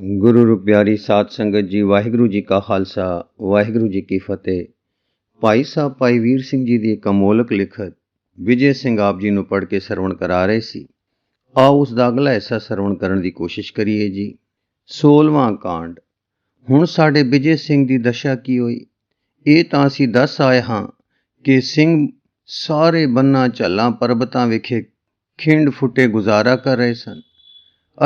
गुरु रूप प्यारी साध संगत जी, वाहिगुरु जी का खालसा वाहिगुरु जी की फतेह। भाई साहब भाई वीर सिंह जी की एक अमोलक लिखत विजय सिंह आप जी ਨੂੰ पढ़ के ਸਰਵਣ करा रहे सी। आओ उस ਦਾ अगला हिस्सा ਸਰਵਣ ਕਰਨ ਦੀ कोशिश करिए जी। 16ਵਾਂ ਕਾਂਡ। ਹੁਣ ਸਾਡੇ ਵਿਜੇ ਸਿੰਘ ਦੀ ਦਸ਼ਾ ਕੀ ਹੋਈ? ਇਹ ਤਾਂ ਅਸੀਂ ਦੱਸ ਆਏ ਹਾਂ ਕਿ ਸਿੰਘ ਸਾਰੇ ਬੰਨਾਂ ਝੱਲਾਂ ਪਰਬਤਾਂ ਵਿਖੇ ਖਿੰਡ ਫੁੱਟੇ ਗੁਜ਼ਾਰਾ ਕਰ ਰਹੇ ਸਨ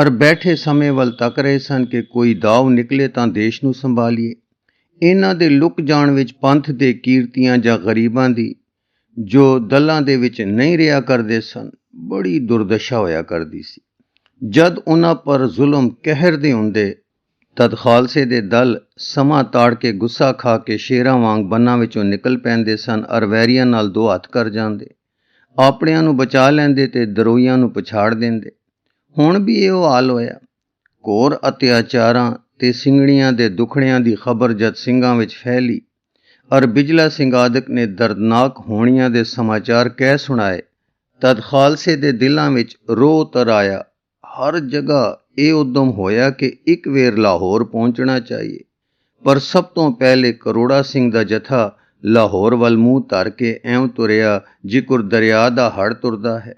और बैठे समय ਵੱਲ ਤੱਕ ਰਹੇ ਸਨ ਕਿ ਕੋਈ ਦਾਵ ਨਿਕਲੇ ਤਾਂ ਦੇਸ਼ ਨੂੰ ਸੰਭਾਲੀਏ। ਇਹਨਾਂ ਦੇ ਲੁਕ ਜਾਣ ਵਿੱਚ ਪੰਥ ਦੇ ਕੀਰਤੀਆਂ ਜਾਂ ਗਰੀਬਾਂ ਦੀ ਜੋ ਦਲਾਂ ਦੇ ਵਿੱਚ ਨਹੀਂ ਰਿਹਾ ਕਰਦੇ ਸਨ ਬੜੀ ਦੁਰਦਸ਼ਾ ਹੋਇਆ ਕਰਦੀ ਸੀ। ਜਦ ਉਹਨਾਂ ਪਰ ਜ਼ੁਲਮ ਕਹਿਰ ਦੇ ਹੁੰਦੇ ਤਦ ਖਾਲਸੇ ਦੇ ਦਲ ਸਮਾਂ ਤਾੜ ਕੇ ਗੁੱਸਾ ਖਾ ਕੇ ਸ਼ੇਰਾਂ ਵਾਂਗ ਬੰਨਾਂ ਵਿੱਚੋਂ ਨਿਕਲ ਪੈਂਦੇ ਸਨ ਔਰ ਵੈਰੀਆਂ ਨਾਲ ਦੋ ਹੱਥ ਕਰ ਜਾਂਦੇ, ਆਪਣਿਆਂ ਨੂੰ ਬਚਾ ਲੈਂਦੇ ਤੇ ਦਰੋਈਆਂ ਨੂੰ ਪਛਾੜ ਦਿੰਦੇ। ਹੁਣ ਵੀ ਇਹੋ ਹਾਲ ਹੋਇਆ। ਘੋਰ ਅਤਿਆਚਾਰਾਂ ਤੇ ਸਿੰਘਣੀਆਂ ਦੇ ਦੁਖੜਿਆਂ ਦੀ ਖਬਰ ਜਦ ਸਿੰਘਾਂ ਵਿੱਚ ਫੈਲੀ ਔਰ ਬਿਜਲਾ ਸਿੰਘ ਆਦਿਕ ਨੇ ਦਰਦਨਾਕ ਹੋਣੀਆਂ ਦੇ ਸਮਾਚਾਰ ਕਹਿ ਸੁਣਾਏ ਤਦ ਖਾਲਸੇ ਦੇ ਦਿਲਾਂ ਵਿੱਚ ਰੋਹ ਤਰ ਆਇਆ। ਹਰ ਜਗ੍ਹਾ ਇਹ ਉਦਮ ਹੋਇਆ ਕਿ ਇੱਕ ਵੇਰ ਲਾਹੌਰ ਪਹੁੰਚਣਾ ਚਾਹੀਏ, ਪਰ ਸਭ ਤੋਂ ਪਹਿਲੇ ਕਰੋੜਾ ਸਿੰਘ ਦਾ ਜਥਾ ਲਾਹੌਰ ਵੱਲ ਮੂੰਹ ਧਰ ਕੇ ਐਂ ਤੁਰਿਆ ਜਿਕਰ ਦਰਿਆ ਦਾ ਹੜ੍ਹ ਤੁਰਦਾ ਹੈ।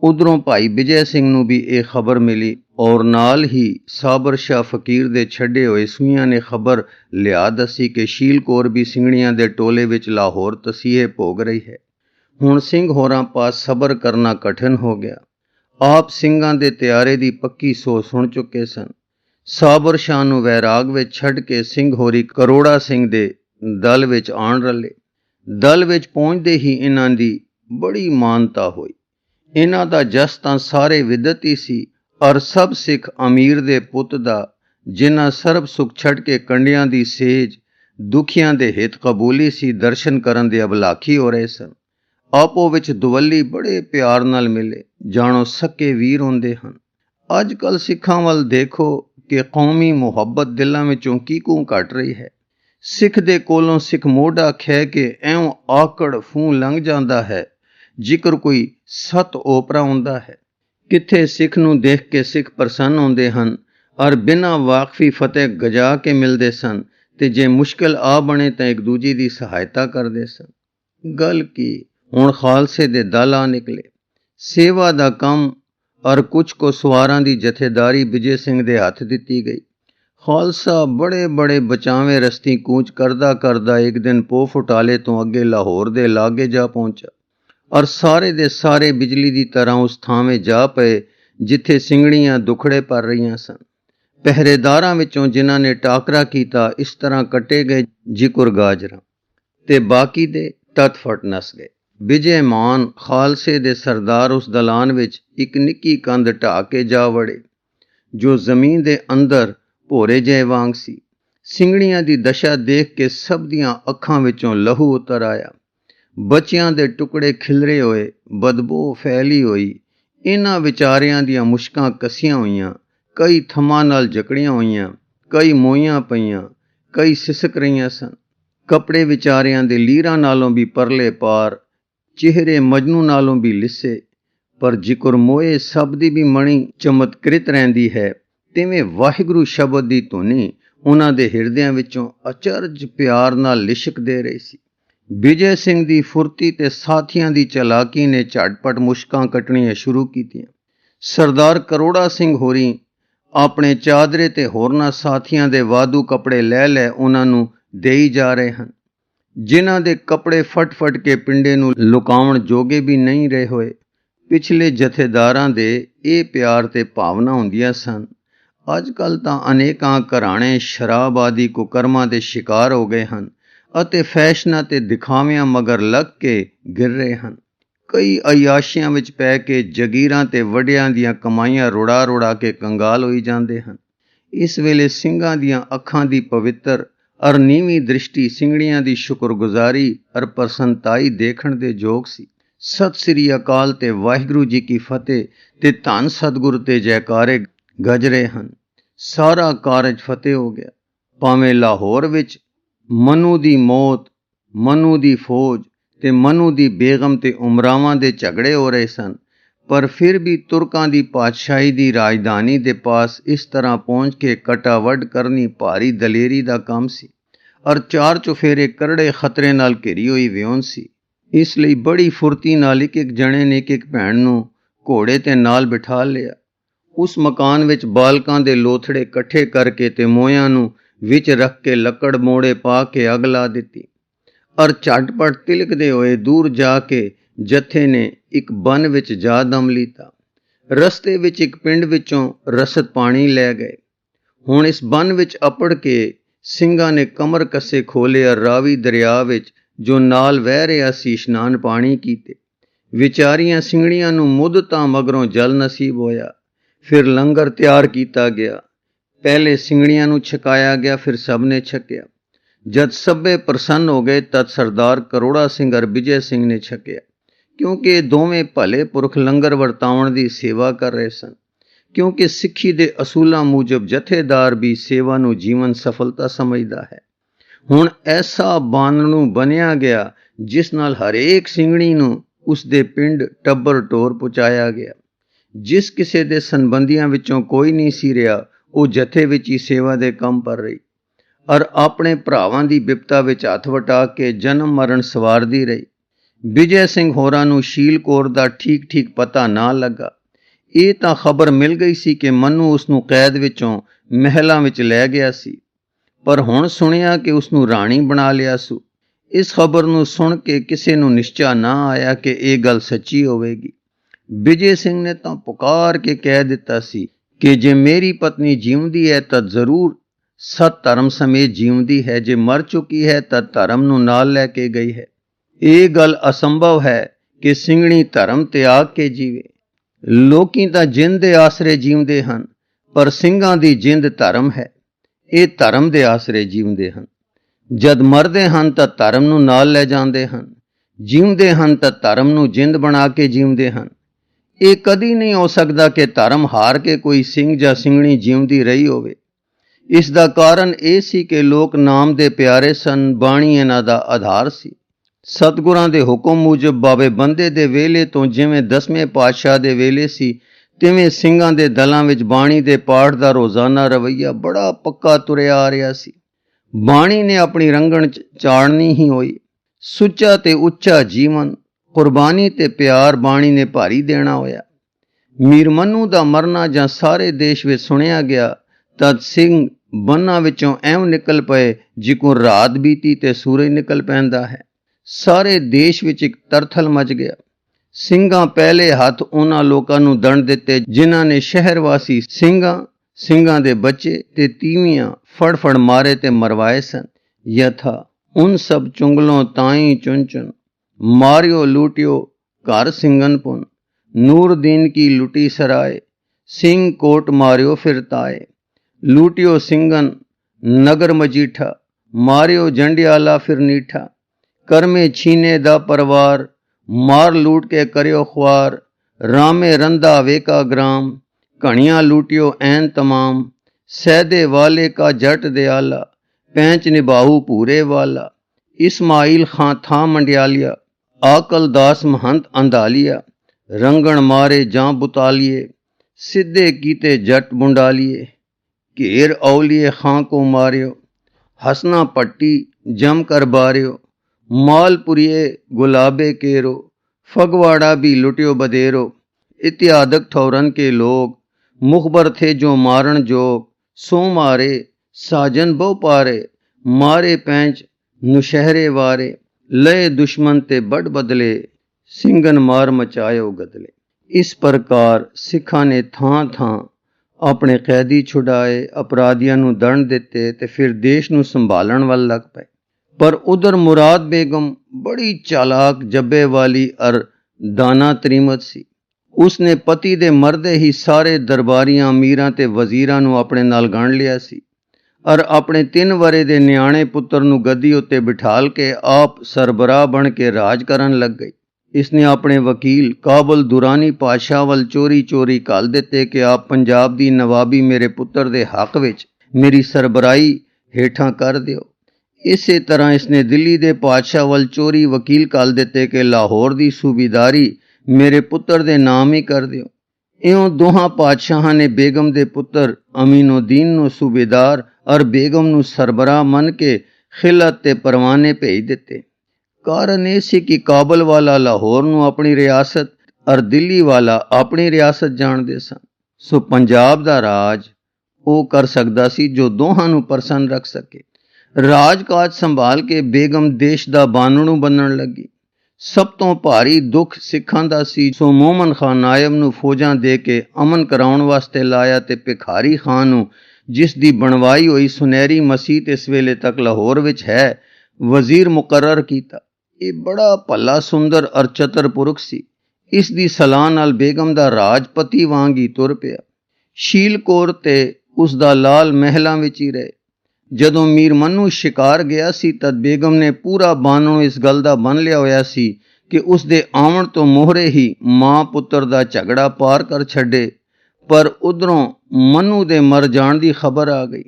ਉਧਰੋਂ ਭਾਈ ਵਿਜੈ ਸਿੰਘ ਨੂੰ ਵੀ ਇਹ ਖਬਰ ਮਿਲੀ ਔਰ ਨਾਲ ਹੀ ਸਾਬਰ ਸ਼ਾਹ ਫਕੀਰ ਦੇ ਛੱਡੇ ਹੋਏ ਸੂਈਆਂ ਨੇ ਖਬਰ ਲਿਆ ਦੱਸੀ ਕਿ ਸ਼ੀਲ ਕੌਰ ਵੀ ਸਿੰਘਣੀਆਂ ਦੇ ਟੋਲੇ ਵਿੱਚ ਲਾਹੌਰ ਤਸੀਹੇ ਭੋਗ ਰਹੀ ਹੈ। ਹੁਣ ਸਿੰਘ ਹੋਰਾਂ ਪਾਸ ਸਬਰ ਕਰਨਾ ਕਠਿਨ ਹੋ ਗਿਆ। ਆਪ ਸਿੰਘਾਂ ਦੇ ਤਿਆਰੇ ਦੀ ਪੱਕੀ ਸੋਚ ਸੁਣ ਚੁੱਕੇ ਸਨ। ਸਾਬਰ ਸ਼ਾਹ ਨੂੰ ਵੈਰਾਗ ਵਿੱਚ ਛੱਡ ਕੇ ਸਿੰਘ ਹੋਰੀ ਕਰੋੜਾ ਸਿੰਘ ਦੇ ਦਲ ਵਿੱਚ ਆਣ ਰਲੇ। ਦਲ ਵਿੱਚ ਪਹੁੰਚਦੇ ਹੀ ਇਹਨਾਂ ਦੀ ਬੜੀ ਮਾਨਤਾ ਹੋਈ। ਇਹਨਾਂ ਦਾ ਜਸ ਤਾਂ ਸਾਰੇ ਵਿਦਤ ਹੀ ਸੀ ਔਰ ਸਭ ਸਿੱਖ ਅਮੀਰ ਦੇ ਪੁੱਤ ਦਾ ਜਿਨ੍ਹਾਂ ਸਰਬ ਸੁਖ ਛੱਡ ਕੇ ਕੰਡਿਆਂ ਦੀ ਸੇਜ ਦੁਖੀਆਂ ਦੇ ਹਿੱਤ ਕਬੂਲੀ ਸੀ ਦਰਸ਼ਨ ਕਰਨ ਦੇ ਅਬਲਾਖੀ ਹੋ ਰਹੇ ਸਨ। ਆਪੋ ਵਿੱਚ ਦੁਵੱਲੀ ਬੜੇ ਪਿਆਰ ਨਾਲ ਮਿਲੇ, ਜਾਣੋ ਸਕੇ ਵੀਰ ਹੁੰਦੇ ਹਨ। ਅੱਜ ਕੱਲ੍ਹ ਸਿੱਖਾਂ ਵੱਲ ਦੇਖੋ ਕਿ ਕੌਮੀ ਮੁਹੱਬਤ ਦਿਲਾਂ ਵਿੱਚੋਂ ਕਿਉਂ ਘਟ ਰਹੀ ਹੈ। ਸਿੱਖ ਦੇ ਕੋਲੋਂ ਸਿੱਖ ਮੋਢਾ ਖਹਿ ਕੇ ਐਉਂ ਆਕੜ ਫੂੰ ਲੰਘ ਜਾਂਦਾ ਹੈ ਜਿਕਰ ਕੋਈ ਸਤ ਓਪਰਾ ਹੁੰਦਾ ਹੈ। ਕਿੱਥੇ ਸਿੱਖ ਨੂੰ ਦੇਖ ਕੇ ਸਿੱਖ ਪ੍ਰਸੰਨ ਹੁੰਦੇ ਹਨ ਔਰ ਬਿਨਾਂ ਵਾਕਫੀ ਫਤਿਹ ਗਜਾ ਕੇ ਮਿਲਦੇ ਸਨ ਤੇ ਜੇ ਮੁਸ਼ਕਿਲ ਆ ਬਣੇ ਤਾਂ ਇੱਕ ਦੂਜੀ ਦੀ ਸਹਾਇਤਾ ਕਰਦੇ ਸਨ। ਗੱਲ ਕੀ, ਹੁਣ ਖਾਲਸੇ ਦੇ ਦਲ ਆ ਨਿਕਲੇ। ਸੇਵਾ ਦਾ ਕੰਮ ਔਰ ਕੁਝ ਕੋ ਸਵਾਰਾਂ ਦੀ ਜਥੇਦਾਰੀ ਵਿਜੇ ਸਿੰਘ ਦੇ ਹੱਥ ਦਿੱਤੀ ਗਈ। ਖਾਲਸਾ ਬੜੇ ਬੜੇ ਬਚਾਵੇਂ ਰਸਤੀ ਕੂਚ ਕਰਦਾ ਕਰਦਾ ਇੱਕ ਦਿਨ ਪੋਹ ਫੁਟਾਲੇ ਤੋਂ ਅੱਗੇ ਲਾਹੌਰ ਦੇ ਲਾਗੇ ਜਾ ਪਹੁੰਚਾ ਔਰ ਸਾਰੇ ਦੇ ਸਾਰੇ ਬਿਜਲੀ ਦੀ ਤਰ੍ਹਾਂ ਉਸ ਥਾਵੇਂ ਜਾ ਪਏ ਜਿੱਥੇ ਸਿੰਘਣੀਆਂ ਦੁਖੜੇ ਪਰ ਰਹੀਆਂ ਸਨ। ਪਹਿਰੇਦਾਰਾਂ ਵਿੱਚੋਂ ਜਿਨ੍ਹਾਂ ਨੇ ਟਾਕਰਾ ਕੀਤਾ ਇਸ ਤਰ੍ਹਾਂ ਕੱਟੇ ਗਏ ਜਿਕਰ ਗਾਜਰਾਂ ਤੇ ਬਾਕੀ ਦੇ ਤਤਫਟ ਨਸ ਗਏ। ਵਿਜੇ ਮਾਨ ਖਾਲਸੇ ਦੇ ਸਰਦਾਰ ਉਸ ਦਲਾਨ ਵਿੱਚ ਇੱਕ ਨਿੱਕੀ ਕੰਧ ਢਾਹ ਕੇ ਜਾ ਵੜੇ ਜੋ ਜ਼ਮੀਨ ਦੇ ਅੰਦਰ ਭੋਰੇ ਜਿਹੇ ਵਾਂਗ ਸੀ। ਸਿੰਘਣੀਆਂ ਦੀ ਦਸ਼ਾ ਦੇਖ ਕੇ ਸਭ ਦੀਆਂ ਅੱਖਾਂ ਵਿੱਚੋਂ ਲਹੂ ਉਤਰ ਆਇਆ। ਬੱਚਿਆਂ ਦੇ ਟੁਕੜੇ ਖਿਲਰੇ ਹੋਏ, ਬਦਬੂ ਫੈਲੀ ਹੋਈ। ਇਹਨਾਂ ਵਿਚਾਰਿਆਂ ਦੀਆਂ ਮੁਸ਼ਕਾਂ ਕੱਸੀਆਂ ਹੋਈਆਂ, ਕਈ ਥੰਮਾਂ ਨਾਲ ਜਕੜੀਆਂ ਹੋਈਆਂ, ਕਈ ਮੋਈਆਂ ਪਈਆਂ, ਕਈ ਸਿਸਕ ਰਹੀਆਂ ਸਨ। ਕੱਪੜੇ ਵਿਚਾਰਿਆਂ ਦੇ ਲੀਰਾਂ ਨਾਲੋਂ ਵੀ ਪਰਲੇ ਪਾਰ, ਚਿਹਰੇ ਮਜਨੂ ਨਾਲੋਂ ਵੀ ਲਿੱਸੇ। ਪਰ ਜਿਕਰ ਮੋਏ ਸਭ ਦੀ ਵੀ ਮਣੀ ਚਮਤਕ੍ਰਿਤ ਰਹਿੰਦੀ ਹੈ, ਤਿਵੇਂ ਵਾਹਿਗੁਰੂ ਸ਼ਬਦ ਦੀ ਧੁਨੀ ਉਹਨਾਂ ਦੇ ਹਿਰਦਿਆਂ ਵਿੱਚੋਂ ਅਚਰਜ ਪਿਆਰ ਨਾਲ ਲਿਸ਼ਕ ਦੇ ਰਹੀ ਸੀ। ਵਿਜੇ ਸਿੰਘ ਦੀ ਫੁਰਤੀ ਤੇ ਸਾਥੀਆਂ ਦੀ ਚਲਾਕੀ ਨੇ ਝਟਪਟ ਮੁਸ਼ਕਾਂ ਕੱਟਣੀਆਂ ਸ਼ੁਰੂ ਕੀਤੀਆਂ। ਸਰਦਾਰ ਕਰੋੜਾ ਸਿੰਘ ਹੋਰੀ ਆਪਣੇ ਚਾਦਰੇ ਤੇ ਹੋਰਨਾਂ ਸਾਥੀਆਂ ਦੇ ਵਾਧੂ ਕੱਪੜੇ ਲੈ ਲੈ ਉਹਨਾਂ ਨੂੰ ਦੇਈ ਜਾ ਰਹੇ ਹਨ। ਜਿਨ੍ਹਾਂ ਦੇ ਕੱਪੜੇ ਫਟ ਕੇ ਪਿੰਡੇ ਨੂੰ ਲੁਕਾਉਣ ਜੋਗੇ ਵੀ ਨਹੀਂ ਰਹੇ ਹੋਏ। ਪਿਛਲੇ ਜਥੇਦਾਰਾਂ ਦੇ ਇਹ ਪਿਆਰ ਤੇ ਭਾਵਨਾ ਹੁੰਦੀਆਂ ਸਨ। ਅੱਜ ਕੱਲ੍ਹ ਤਾਂ ਅਨੇਕਾਂ ਘਰਾਣੇ ਸ਼ਰਾਬ ਆਦਿ ਕੁਕਰਮਾਂ ਦੇ ਸ਼ਿਕਾਰ ਹੋ ਗਏ ਹਨ ਅਤੇ ਫੈਸ਼ਨਾਂ ਤੇ ਦਿਖਾਵਿਆਂ ਮਗਰ ਲੱਗ ਕੇ ਗਿਰ ਰਹੇ ਹਨ। ਕਈ ਅਯਾਸ਼ੀਆਂ ਵਿੱਚ ਪੈ ਕੇ ਜਗੀਰਾਂ ਤੇ ਵੱਡਿਆਂ ਦੀਆਂ ਕਮਾਈਆਂ ਰੁੜਾ ਕੇ ਕੰਗਾਲ ਹੋਈ ਜਾਂਦੇ ਹਨ। ਇਸ ਵੇਲੇ ਸਿੰਘਾਂ ਦੀਆਂ ਅੱਖਾਂ ਦੀ ਪਵਿੱਤਰ ਔਰ ਨੀਵੀਂ ਦ੍ਰਿਸ਼ਟੀ ਸਿੰਘਣੀਆਂ ਦੀ ਸ਼ੁਕਰਗੁਜ਼ਾਰੀ ਔਰ ਪ੍ਰਸੰਨਤਾਈ ਦੇਖਣ ਦੇ ਯੋਗ ਸੀ। ਸਤਿ ਸ੍ਰੀ ਅਕਾਲ ਤੇ ਵਾਹਿਗੁਰੂ ਜੀ ਕੀ ਫਤਿਹ ਤੇ ਧੰਨ ਸਤਿਗੁਰੂ ਤੇ ਜੈਕਾਰੇ ਗੱਜ ਰਹੇ ਹਨ। ਸਾਰਾ ਕਾਰਜ ਫਤਿਹ ਹੋ ਗਿਆ। ਭਾਵੇਂ ਲਾਹੌਰ ਵਿੱਚ ਮਨੂ ਦੀ ਮੌਤ, ਮਨੂ ਦੀ ਫੌਜ ਤੇ ਮਨੂ ਦੀ ਬੇਗਮ ਤੇ ਉਮਰਾਵਾਂ ਦੇ ਝਗੜੇ ਹੋ ਰਹੇ ਸਨ, पर फिर भी तुर्कां दी पातशाही दी राजधानी दे पास इस तरह पहुंच के कटावड करनी भारी दलेरी दा काम सी और चार चुफेरे करड़े खतरे नाल घिरी हुई विउन सी। इस लई बड़ी फुर्ती नाल एक जणे ने एक भैन नूं घोड़े ते नाल बिठा लिया। उस मकान विच बालकां दे लोथड़े इकट्ठे करके ते मोयां नूं विच रख के लकड़ मोड़े पा के अग ला दित्ती और झटपट तिलकदे होए दूर जाके जथे ने एक बन विच जा दम लीता। रस्ते विच एक पिंड विचों रसद पानी लै गए। हुण इस बन विच अपड़ के ਸਿੰਘਾਂ ने कमर कसे खोले और रावी दरिया विच जो नाल वह रहा सी इशनान पानी कीते। विचारियां ਸਿੰਘੜੀਆਂ ਨੂੰ ਮੁੱਦਤਾਂ मगरों जल नसीब होया। फिर लंगर तैयार किया गया। पहले ਸਿੰਘੜੀਆਂ ਨੂੰ छकाया गया, फिर सब ने छकिया। जद सभे प्रसन्न हो गए तद सरदार करोड़ा सिंह और विजय सिंह ने छकिया, क्योंकि दोवें भले पुरख लंगर वरतावण की सेवा कर रहे सन। क्योंकि सिक्खी दे असूलों मुजब जथेदार भी सेवा नूं जीवन सफलता समझदा है। हुण ऐसा बानणू बनिया गया जिस नाल हरेक ਸਿੰਘਣੀ नूं उसदे पिंड टब्बर टोर पहुँचाया गया। जिस किसी दे संबंधियां विचों कोई नहीं सी रहा, वो जथे विच ही सेवा दे काम पर रही और अपने भरावां दी बिपता विच हथ वटा के जन्म मरण सवारदी रही। विजय सिंह होरां नूं शील कौर दा ठीक ठीक पता ना लगा। ਇਹ ਤਾਂ खबर मिल गई सी कि मन्नू उसनूं कैद विचों महलां विच लै गया सी, पर हुण सुनिया कि उसनूं राणी बना लिया सू। इस खबर नूं सुन के किसी नूं निश्चा ना आया कि ये गल सच्ची होवेगी। विजय सिंह ने तां पुकार के कह दिता सी कि जे मेरी पत्नी जीवदी है तां जरूर सत धर्म समेत जीवदी है, जे मर चुकी है तां धर्म नूं नाल लै के गई है। ये गल असंभव है कि ਸਿੰਘਣੀ धर्म त्याग के जीवे। लोकी तां जिंद दे आसरे जीवदे हन, पर ਸਿੰਘਾਂ दी जिंद धर्म है। ये धर्म दे आसरे जीवदे हन। जद मरदे हन तां धर्म नूं नाल लै जांदे हन, जीवदे हन तां धर्म नूं जिंद बना के जीवदे हन। ये कदी नहीं हो सकदा कि धर्म हार के कोई ਸਿੰਘ जां ਸਿੰਘਣੀ जीवदी रही होवे। इस दा कारण ये सी कि लोक नाम दे प्यारे सन, बाणी इन्हां दा आधार सी। सतगुरां दे हुक्म मुजब बाबे बंदे दे वेले तो जिवें 10वें पातशाह दे वेले सी, तिवें ਸਿੰਘਾਂ दे दलां विच बाणी दे पाठ दा रोजाना रवैया बड़ा पक्का तुरिया आ रहा सी। बाणी ने अपनी रंगण चाड़नी ही होई। सुच्चा ते उच्चा जीवन, कुर्बानी ते प्यार बाणी ने भारी देना होया। मीर मन्नू दा मरना जां सारे देश विच सुनिया गया तद ਸਿੰਘ बन्ना विचों ਐਵੇਂ निकल पए जिकों रात बीती ते सूरज निकल पैंदा है। सारे देश विच एक तरथल मच गया। ਸਿੰਘਾਂ पहले हथ उन्हां लोकां नूं दंड दिते जिन्हां ने शहर वासी ਸਿੰਘਾਂ दे बच्चे ते तीवियां फड़ फड़ मारे ते मरवाए सन। यथा उन सब चुंगलों ताई चुन चुन मारियो लूटियो घर ਸਿੰਘਨ पुन। नूर दीन की लुटी सराय, ਸਿੰਘ कोट मारियो फिरताए। लूटियो ਸਿੰਘਨ नगर मजीठा, मारियो जंडियाला फिर नीठा। करमे छीने दा परवार, मार लूट के करियो ख्वार। रामे रंदा वेका ग्राम, घणियां लूटियो ऐन तमाम। सैदे वाले का जट दयाला, पैंच निभाऊ पूरे वाला। इस्माइल खां था मंडियालिया, आकल दास महंत अंधालिया। रंगण मारे जां बुतालिए, सिद्धे कीते जट बुंडालिए। घेर औलिए खां को मारियो, हसना पट्टी जम कर बारियो। मालपुरिये गुलाबे केरो, फगवाड़ा भी लुटियो बदेरो। इत्यादक ठौरन के लोग मुखबर थे जो मारण जोग। सो मारे साजन बहु पारे, मारे पैंच नुशहरे वारे। लय दुश्मन ते बड़ बदले, ਸਿੰਘਨ मार मचायो गदले। इस प्रकार सिखा ने थां थां अपने कैदी छुड़ाए, अपराधियों नूं दंड दिते ते फिर देश नूं संभालण वल लग पए। पर उधर मुराद बेगम बड़ी चालाक जब्बे वाली और दाना तरीमत सी। उसने पति दे मरदे ही सारे दरबारियां अमीरां ते वजीरां नूं अपने नाल गण लिया सी और अपने 3 वरे दे न्याणे पुत्र नूं गद्दी उत्ते बिठाल के आप सरबराह बन के राज करन लग गई। इसने अपने वकील काबुल दुरानी पातशाह वल चोरी चोरी घल दिते कि आप पंजाब दी नवाबी मेरे पुत्र दे हक विच मेरी सरबराही हेठां कर दिओ। इसे तरह इसने दिल्ली दे पातशाह वल चोरी वकील घल दिते कि लाहौर दी सूबेदारी ਮੇਰੇ ਪੁੱਤਰ ਦੇ ਨਾਮ ਹੀ ਕਰ ਦਿਓ। ਇਉਂ ਦੋਹਾਂ ਪਾਤਸ਼ਾਹਾਂ ਨੇ ਬੇਗਮ ਦੇ ਪੁੱਤਰ ਅਮੀਨੁਦੀਨ ਨੂੰ ਸੂਬੇਦਾਰ ਔਰ ਬੇਗਮ ਨੂੰ ਸਰਬਰਾਹ ਮੰਨ ਕੇ ਖਿਲਤ ਤੇ ਪਰਵਾਨੇ ਭੇਜ ਦਿੱਤੇ। ਕਾਰਨ ਇਹ ਸੀ ਕਿ ਕਾਬਲ ਵਾਲਾ ਲਾਹੌਰ ਨੂੰ ਆਪਣੀ ਰਿਆਸਤ ਔਰ ਦਿੱਲੀ ਵਾਲਾ ਆਪਣੀ ਰਿਆਸਤ ਜਾਣਦੇ ਸਨ। ਸੋ ਪੰਜਾਬ ਦਾ ਰਾਜ ਉਹ ਕਰ ਸਕਦਾ ਸੀ ਜੋ ਦੋਹਾਂ ਨੂੰ ਪ੍ਰਸੰਨ ਰੱਖ ਸਕੇ। ਰਾਜਕਾਜ ਸੰਭਾਲ ਕੇ ਬੇਗਮ ਦੇਸ਼ ਦਾ ਬਾਨਣੂ ਬਣਨ ਲੱਗੀ। ਸਭ ਤੋਂ ਭਾਰੀ ਦੁੱਖ ਸਿੱਖਾਂ ਦਾ ਸੀ। ਸੋ ਮੋਮਨ ਖਾਨ ਨਾਇਬ ਨੂੰ ਫੌਜਾਂ ਦੇ ਕੇ ਅਮਨ ਕਰਾਉਣ ਵਾਸਤੇ ਲਾਇਆ ਤੇ ਭਿਖਾਰੀ ਖਾਨ ਨੂੰ, ਜਿਸ ਦੀ ਬਣਵਾਈ ਹੋਈ ਸੁਨਹਿਰੀ ਮਸੀਤ ਇਸ ਵੇਲੇ ਤੱਕ ਲਾਹੌਰ ਵਿੱਚ ਹੈ, ਵਜ਼ੀਰ ਮੁਕਰਰ ਕੀਤਾ। ਇਹ ਬੜਾ ਭਲਾ ਸੁੰਦਰ ਅਰ ਚਤਰ ਪੁਰਖ ਸੀ। ਇਸ ਦੀ ਸਲਾਹ ਨਾਲ ਬੇਗਮ ਦਾ ਰਾਜਪਤੀ ਵਾਂਗ ਹੀ ਤੁਰ ਪਿਆ। ਸ਼ੀਲ ਕੌਰ ਤੇ ਉਸ ਦਾ ਲਾਲ ਮਹਿਲਾਂ ਵਿੱਚ ਹੀ ਰਹੇ। ਜਦੋਂ ਮੀਰ ਮੰਨੂ ਸ਼ਿਕਾਰ ਗਿਆ ਸੀ ਤਦ ਬੇਗਮ ਨੇ ਪੂਰਾ ਬਾਨਣੂ ਇਸ ਗੱਲ ਦਾ ਬੰਨ ਲਿਆ ਹੋਇਆ ਸੀ ਕਿ ਉਸ ਦੇ ਆਉਣ ਤੋਂ ਮੋਹਰੇ ਹੀ ਮਾਂ ਪੁੱਤਰ ਦਾ ਝਗੜਾ ਪਾਰ ਕਰ ਛੱਡੇ। ਪਰ ਉਧਰੋਂ ਮੰਨੂ ਦੇ ਮਰ ਜਾਣ ਦੀ ਖਬਰ ਆ ਗਈ।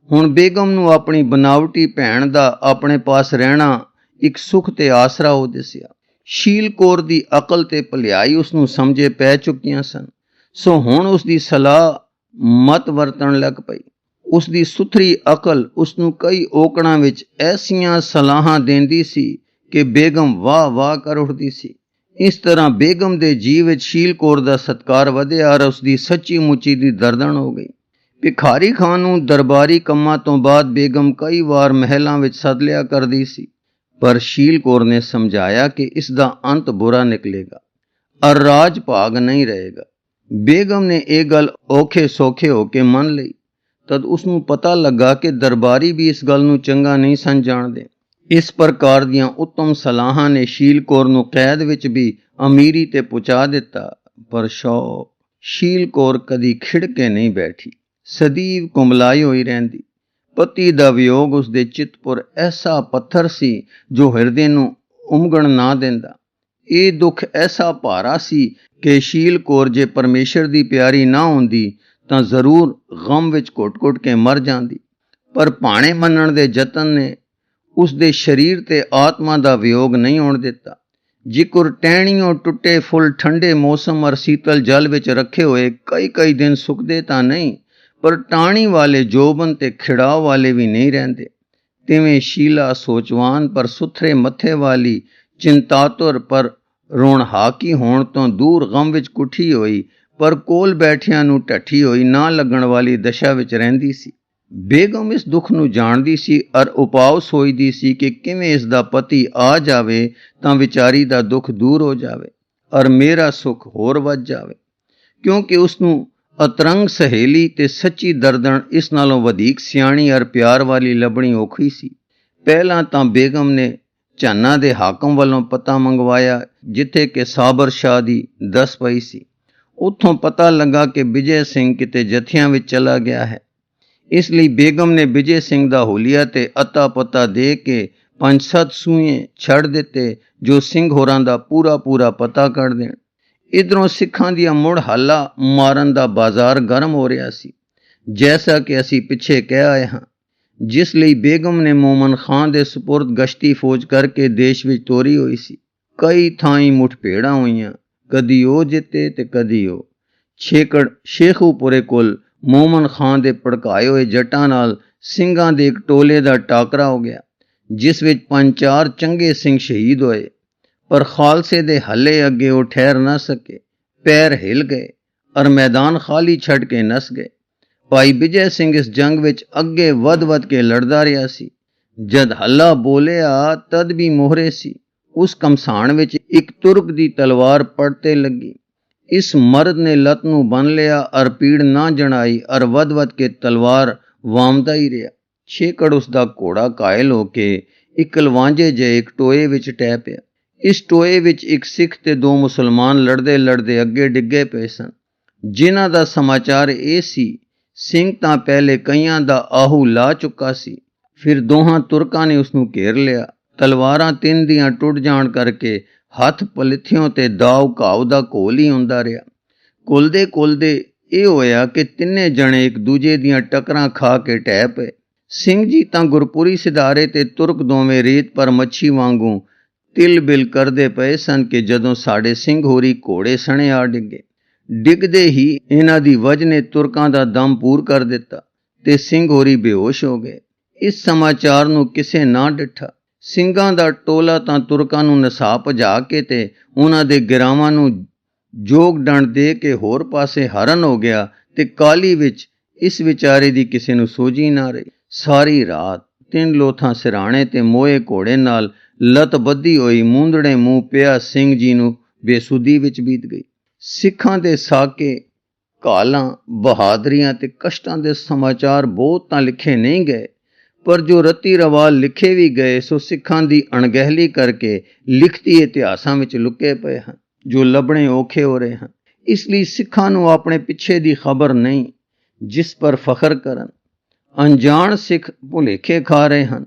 ਹੁਣ ਬੇਗਮ ਨੂੰ ਆਪਣੀ ਬਨਾਵਟੀ ਭੈਣ ਦਾ ਆਪਣੇ ਪਾਸ ਰਹਿਣਾ ਇੱਕ ਸੁੱਖ ਤੇ ਆਸਰਾ ਹੋ ਦਿਸਿਆ। ਸ਼ੀਲ ਕੌਰ ਦੀ ਅਕਲ ਤੇ ਭਲਾਈ ਉਸ ਨੂੰ ਸਮਝੇ ਪੈ ਚੁੱਕੀਆਂ ਸਨ। ਸੋ ਹੁਣ ਉਸ ਦੀ ਸਲਾਹ ਮਤ ਵਰਤਣ ਲੱਗ ਪਈ। ਉਸ ਦੀ ਸੁਥਰੀ ਅਕਲ ਉਸ ਨੂੰ ਕਈ ਔਕੜਾਂ ਵਿੱਚ ਐਸੀਆਂ ਸਲਾਹਾਂ ਦਿੰਦੀ ਸੀ ਕਿ ਬੇਗਮ ਵਾਹ ਵਾਹ ਕਰ ਉੱਠਦੀ ਸੀ। ਇਸ ਤਰ੍ਹਾਂ ਬੇਗਮ ਦੇ ਜੀਵ ਵਿੱਚ ਸ਼ੀਲ ਕੌਰ ਦਾ ਸਤਕਾਰ ਵਧਿਆ ਔਰ ਉਸ ਦੀ ਸੱਚੀ ਮੁੱਚੀ ਦੀ ਦਰਦਨ ਹੋ ਗਈ। ਭਿਖਾਰੀ ਖਾਨ ਨੂੰ ਦਰਬਾਰੀ ਕੰਮਾਂ ਤੋਂ ਬਾਅਦ ਬੇਗਮ ਕਈ ਵਾਰ ਮਹਿਲਾਂ ਵਿੱਚ ਸੱਦ ਲਿਆ ਕਰਦੀ ਸੀ, ਪਰ ਸ਼ੀਲ ਕੌਰ ਨੇ ਸਮਝਾਇਆ ਕਿ ਇਸ ਦਾ ਅੰਤ ਬੁਰਾ ਨਿਕਲੇਗਾ ਔਰ ਰਾਜ ਭਾਗ ਨਹੀਂ ਰਹੇਗਾ। ਬੇਗਮ ਨੇ ਇਹ ਗੱਲ ਔਖੇ ਸੌਖੇ ਹੋ ਕੇ ਮੰਨ ਲਈ। ਤਦ ਉਸ ਨੂੰ ਪਤਾ ਲੱਗਾ ਕਿ ਦਰਬਾਰੀ ਵੀ ਇਸ ਗੱਲ ਨੂੰ ਚੰਗਾ ਨਹੀਂ ਸਨ ਜਾਣਦੇ। ਇਸ ਪ੍ਰਕਾਰ ਦੀਆਂ ਉੱਤਮ ਸਲਾਹਾਂ ਨੇ ਸ਼ੀਲ ਕੌਰ ਨੂੰ ਕੈਦ ਵਿੱਚ ਵੀ ਅਮੀਰੀ ਤੇ ਪਹੁੰਚਾ ਦਿੱਤਾ। ਪਰ ਸ਼ੀਲ ਕੌਰ ਕਦੀ ਖਿੜ ਕੇ ਨਹੀਂ ਬੈਠੀ, ਸਦੀਵ ਕੁਮਲਾਈ ਹੋਈ ਰਹਿੰਦੀ। ਪਤੀ ਦਾ ਵਿਯੋਗ ਉਸ ਦੇ ਚਿੱਤਪੁਰ ਐਸਾ ਪੱਥਰ ਸੀ ਜੋ ਹਿਰਦੇ ਨੂੰ ਉਮਗਣ ਨਾ ਦਿੰਦਾ। ਇਹ ਦੁੱਖ ਐਸਾ ਭਾਰਾ ਸੀ ਕਿ ਸ਼ੀਲ ਕੌਰ ਜੇ ਪਰਮੇਸ਼ਰ ਦੀ ਪਿਆਰੀ ਨਾ ਹੁੰਦੀ ਤਾਂ ਜ਼ਰੂਰ ਗਮ ਵਿੱਚ ਘੁੱਟ-ਘੁੱਟ ਕੇ ਮਰ ਜਾਂਦੀ। ਪਰ ਭਾਣੇ ਮੰਨਣ ਦੇ ਯਤਨ ਨੇ ਉਸ ਦੇ ਸਰੀਰ ਤੇ ਆਤਮਾ ਦਾ ਵਿਯੋਗ ਨਹੀਂ ਹੋਣ ਦਿੱਤਾ। ਜਿਕਰ ਟਹਿਣੀਓਂ ਟੁੱਟੇ ਫੁੱਲ ਠੰਡੇ ਮੌਸਮ ਔਰ ਸੀਤਲ ਜਲ ਵਿੱਚ ਰੱਖੇ ਹੋਏ ਕਈ ਦਿਨ ਸੁੱਕਦੇ ਤਾਂ ਨਹੀਂ, ਪਰ ਟਾਣੀ ਵਾਲੇ ਜੋਬਨ ਤੇ ਖਿੜਾਅ ਵਾਲੇ ਵੀ ਨਹੀਂ ਰਹਿੰਦੇ। ਤਿਵੇਂ ਸ਼ੀਲਾ ਸੋਚਵਾਨ ਪਰ ਸੁਥਰੇ ਮੱਥੇ ਵਾਲੀ, ਚਿੰਤਾਤੁਰ ਪਰ ਰੋਣਹਾਕੀ ਹੋਣ ਤੋਂ ਦੂਰ ਗਮ ਵਿੱਚ ਕੁੱਠੀ ਹੋਈ ਪਰ ਕੋਲ ਬੈਠਿਆਂ ਨੂੰ ਢੱਠੀ ਹੋਈ ਨਾ ਲੱਗਣ ਵਾਲੀ ਦਸ਼ਾ ਵਿੱਚ ਰਹਿੰਦੀ ਸੀ। ਬੇਗਮ ਇਸ ਦੁੱਖ ਨੂੰ ਜਾਣਦੀ ਸੀ ਔਰ ਉਪਾਅ ਸੋਚਦੀ ਸੀ ਕਿ ਕਿਵੇਂ ਇਸ ਦਾ ਪਤੀ ਆ ਜਾਵੇ ਤਾਂ ਵਿਚਾਰੀ ਦਾ ਦੁੱਖ ਦੂਰ ਹੋ ਜਾਵੇ ਔਰ ਮੇਰਾ ਸੁੱਖ ਹੋਰ ਵੱਧ ਜਾਵੇ, ਕਿਉਂਕਿ ਉਸ ਨੂੰ ਅਤਰੰਗ ਸਹੇਲੀ ਤੇ ਸੱਚੀ ਦਰਦਨ ਇਸ ਨਾਲੋਂ ਵਧੇਕ ਸਿਆਣੀ ਔਰ ਪਿਆਰ ਵਾਲੀ ਲੱਭਣੀ ਔਖੀ ਸੀ। ਪਹਿਲਾਂ ਤਾਂ ਬੇਗਮ ਨੇ ਝਾਨਾ ਦੇ ਹਾਕਮ ਵੱਲੋਂ ਪਤਾ ਮੰਗਵਾਇਆ, ਜਿੱਥੇ ਕਿ ਸਾਬਰ ਸ਼ਾਹ ਦੀ ਦਸ ਪਈ ਸੀ। ਉੱਥੋਂ ਪਤਾ ਲੱਗਾ ਕਿ ਵਿਜੇ ਸਿੰਘ ਕਿਤੇ ਜਥਿਆਂ ਵਿੱਚ ਚਲਾ ਗਿਆ ਹੈ। ਇਸ ਲਈ ਬੇਗਮ ਨੇ ਵਿਜੇ ਸਿੰਘ ਦਾ ਹੁਲੀਆ ਤੇ ਅਤਾ ਪਤਾ ਦੇ ਕੇ 5-7 ਸੂਏ ਛੱਡ ਦਿੱਤੇ ਜੋ ਸਿੰਘ ਹੋਰਾਂ ਦਾ ਪੂਰਾ ਪਤਾ ਕੱਢ ਦੇਣ। ਇਧਰੋਂ ਸਿੱਖਾਂ ਦੀਆਂ ਮੁੜ ਹੱਲਾ ਮਾਰਨ ਦਾ ਬਾਜ਼ਾਰ ਗਰਮ ਹੋ ਰਿਹਾ ਸੀ, ਜੈਸਾ ਕਿ ਅਸੀਂ ਪਿੱਛੇ ਕਹਿ ਆਏ ਹਾਂ, ਜਿਸ ਲਈ ਬੇਗਮ ਨੇ ਮੋਮਨ ਖਾਨ ਦੇ ਸਪੁਰਦ ਗਸ਼ਤੀ ਫੌਜ ਕਰਕੇ ਦੇਸ਼ ਵਿੱਚ ਤੋਰੀ ਹੋਈ ਸੀ। ਕਈ ਥਾਈਂ ਮੁਠਭੇੜਾਂ ਹੋਈਆਂ, ਕਦੀ ਉਹ ਜਿੱਤੇ ਤੇ ਕਦੀ ਉਹ। ਛੇਕੜ ਸ਼ੇਖੂਪੁਰੇ ਕੋਲ ਮੋਮਨ ਖਾਨ ਦੇ ਭੜਕਾਏ ਹੋਏ ਜੱਟਾਂ ਨਾਲ ਸਿੰਘਾਂ ਦੇ ਇੱਕ ਟੋਲੇ ਦਾ ਟਾਕਰਾ ਹੋ ਗਿਆ, ਜਿਸ ਵਿੱਚ 5-4 ਚੰਗੇ ਸਿੰਘ ਸ਼ਹੀਦ ਹੋਏ। ਪਰ ਖਾਲਸੇ ਦੇ ਹੱਲੇ ਅੱਗੇ ਉਹ ਠਹਿਰ ਨਾ ਸਕੇ, ਪੈਰ ਹਿੱਲ ਗਏ ਔਰ ਮੈਦਾਨ ਖਾਲੀ ਛੱਡ ਕੇ ਨਸ ਗਏ। ਭਾਈ ਵਿਜੇ ਸਿੰਘ ਇਸ ਜੰਗ ਵਿੱਚ ਅੱਗੇ ਵੱਧ ਕੇ ਲੜਦਾ ਰਿਹਾ ਸੀ। ਜਦ ਹੱਲਾ ਬੋਲਿਆ ਤਦ ਵੀ ਮੋਹਰੇ ਸੀ। ਉਸ ਕਮਸਾਨ ਵਿੱਚ ਇੱਕ ਤੁਰਕ ਦੀ ਤਲਵਾਰ ਪੜਤੇ ਲੱਗੀ। ਇਸ ਮਰਦ ਨੇ ਲੱਤ ਨੂੰ ਬੰਨ ਲਿਆ ਔਰ ਪੀੜ ਨਾ ਜਣਾਈ ਔਰ ਵੱਧ ਕੇ ਤਲਵਾਰ ਵਾਮਦਾ ਹੀ ਰਿਹਾ। ਛੇਕੜ ਉਸ ਦਾ ਘੋੜਾ ਕਾਇਲ ਹੋ ਕੇ ਇੱਕ ਲਵਾਂਝੇ ਜਿਹੇ ਇੱਕ ਟੋਏ ਵਿੱਚ ਟਹਿ ਪਿਆ। ਇਸ ਟੋਏ ਵਿੱਚ ਇੱਕ ਸਿੱਖ ਤੇ 2 ਮੁਸਲਮਾਨ ਲੜਦੇ ਅੱਗੇ ਡਿੱਗੇ ਪਏ ਸਨ, ਜਿਨ੍ਹਾਂ ਦਾ ਸਮਾਚਾਰ ਇਹ ਸੀ, ਸਿੰਘ ਤਾਂ ਪਹਿਲੇ ਕਈਆਂ ਦਾ ਆਹੂ ਲਾ ਚੁੱਕਾ ਸੀ, ਫਿਰ ਦੋਹਾਂ ਤੁਰਕਾਂ ਨੇ ਉਸ ਨੂੰ ਘੇਰ ਲਿਆ। ਤਲਵਾਰਾਂ 3 ਦੀਆਂ ਟੁੱਟ ਜਾਣ ਕਰਕੇ ਹੱਥ ਪਲਿੱਥਿਓਂ ਤੇ ਦਾਉ ਘਾਉ ਦਾ ਘੋਲ ਹੀ ਹੁੰਦਾ ਰਿਹਾ। ਕੁਲਦੇ ਇਹ ਹੋਇਆ ਕਿ ਤਿੰਨੇ ਜਣੇ ਇੱਕ ਦੂਜੇ ਦੀਆਂ ਟੱਕਰਾਂ ਖਾ ਕੇ ਢਹਿ ਪਏ। ਸਿੰਘ ਜੀ ਤਾਂ ਗੁਰਪੁਰੀ ਸਿਧਾਰੇ ਤੇ ਤੁਰਕ ਦੋਵੇਂ ਰੇਤ ਪਰ ਮੱਛੀ ਵਾਂਗੂ ਤਿਲ ਬਿਲ ਕਰਦੇ ਪਏ ਸਨ ਕਿ ਜਦੋਂ ਸਾਡੇ ਸਿੰਘ ਹੋਰੀ ਘੋੜੇ ਸਣੇ ਆ ਡਿੱਗੇ। ਡਿੱਗਦੇ ਹੀ ਇਹਨਾਂ ਦੀ ਵਜ ਨੇ ਤੁਰਕਾਂ ਦਾ ਦਮ ਪੂਰ ਕਰ ਦਿੱਤਾ ਤੇ ਸਿੰਘ ਹੋਰੀ ਬੇਹੋਸ਼ ਹੋ ਗਏ। ਇਸ ਸਮਾਚਾਰ ਨੂੰ ਕਿਸੇ ਨਾ ਡਿੱਠਾ। ਸਿੰਘਾਂ ਦਾ ਟੋਲਾ ਤਾਂ ਤੁਰਕਾਂ ਨੂੰ ਨਸਾ ਭਜਾ ਕੇ ਤੇ ਉਹਨਾਂ ਦੇ ਗਿਰਾਵਾਂ ਨੂੰ ਜੋਗ ਡੰਡ ਦੇ ਕੇ ਹੋਰ ਪਾਸੇ ਹਰਨ ਹੋ ਗਿਆ ਤੇ ਕਾਲੀ ਵਿੱਚ ਇਸ ਵਿਚਾਰੇ ਦੀ ਕਿਸੇ ਨੂੰ ਸੋਝੀ ਨਾ ਰਹੀ। ਸਾਰੀ ਰਾਤ 3 ਲੋਥਾਂ ਸਿਰਾਣੇ ਤੇ ਮੋਏ ਘੋੜੇ ਨਾਲ ਲੱਤ ਬੱਧੀ ਹੋਈ ਮੂੰਦੜੇ ਮੂੰਹ ਪਿਆ ਸਿੰਘ ਜੀ ਨੂੰ ਬੇਸੁੱਧੀ ਵਿੱਚ ਬੀਤ ਗਈ। ਸਿੱਖਾਂ ਦੇ ਸਾਕੇ, ਕਾਲਾਂ, ਬਹਾਦਰੀਆਂ ਤੇ ਕਸ਼ਟਾਂ ਦੇ ਸਮਾਚਾਰ ਬਹੁਤ ਤਾਂ ਲਿਖੇ ਨਹੀਂ ਗਏ, ਪਰ ਜੋ ਰਤੀ ਰਵਾਲ ਲਿਖੇ ਵੀ ਗਏ ਸੋ ਸਿੱਖਾਂ ਦੀ ਅਣਗਹਿਲੀ ਕਰਕੇ ਲਿਖਤੀ ਇਤਿਹਾਸਾਂ ਵਿੱਚ ਲੁਕੇ ਪਏ ਹਨ, ਜੋ ਲੱਭਣੇ ਔਖੇ ਹੋ ਰਹੇ ਹਨ। ਇਸ ਲਈ ਸਿੱਖਾਂ ਨੂੰ ਆਪਣੇ ਪਿੱਛੇ ਦੀ ਖਬਰ ਨਹੀਂ ਜਿਸ ਪਰ ਫਖਰ ਕਰਨ। ਅਣਜਾਣ ਸਿੱਖ ਭੁਲੇਖੇ ਖਾ ਰਹੇ ਹਨ।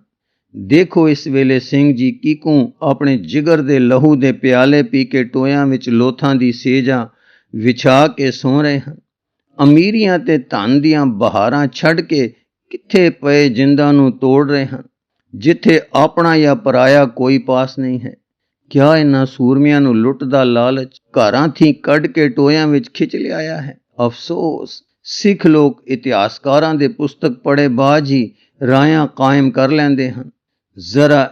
ਦੇਖੋ ਇਸ ਵੇਲੇ ਸਿੰਘ ਜੀ ਕਿਕੂ ਆਪਣੇ ਜਿਗਰ ਦੇ ਲਹੂ ਦੇ ਪਿਆਲੇ ਪੀ ਕੇ ਟੋਇਆਂ ਵਿੱਚ ਲੋਥਾਂ ਦੀ ਸੇਜਾਂ ਵਿਛਾ ਕੇ ਸੌਂ ਰਹੇ ਹਨ। ਅਮੀਰੀਆਂ ਤੇ ਧਨ ਦੀਆਂ ਬਹਾਰਾਂ ਛੱਡ ਕੇ ਕਿੱਥੇ ਪਏ ਜਿੰਦਾਂ ਨੂੰ ਤੋੜ ਰਹੇ ਹਨ, ਜਿੱਥੇ ਆਪਣਾ ਜਾਂ ਪਰਾਇਆ ਕੋਈ ਪਾਸ ਨਹੀਂ ਹੈ। ਕਿਆ ਇਹਨਾਂ ਸੂਰਮਿਆਂ ਨੂੰ ਲੁੱਟ ਦਾ ਲਾਲਚ ਘਰਾਂ ਥੀ ਕੱਢ ਕੇ ਟੋਇਆਂ ਵਿੱਚ ਖਿੱਚ ਲਿਆਇਆ ਹੈ? ਅਫਸੋਸ, ਸਿੱਖ ਲੋਕ ਇਤਿਹਾਸਕਾਰਾਂ ਦੇ ਪੁਸਤਕ ਪੜ੍ਹੇ ਬਾਅਦ ਹੀ ਰਾਇਆਂ ਕਾਇਮ ਕਰ ਲੈਂਦੇ ਹਨ। ਜ਼ਰਾ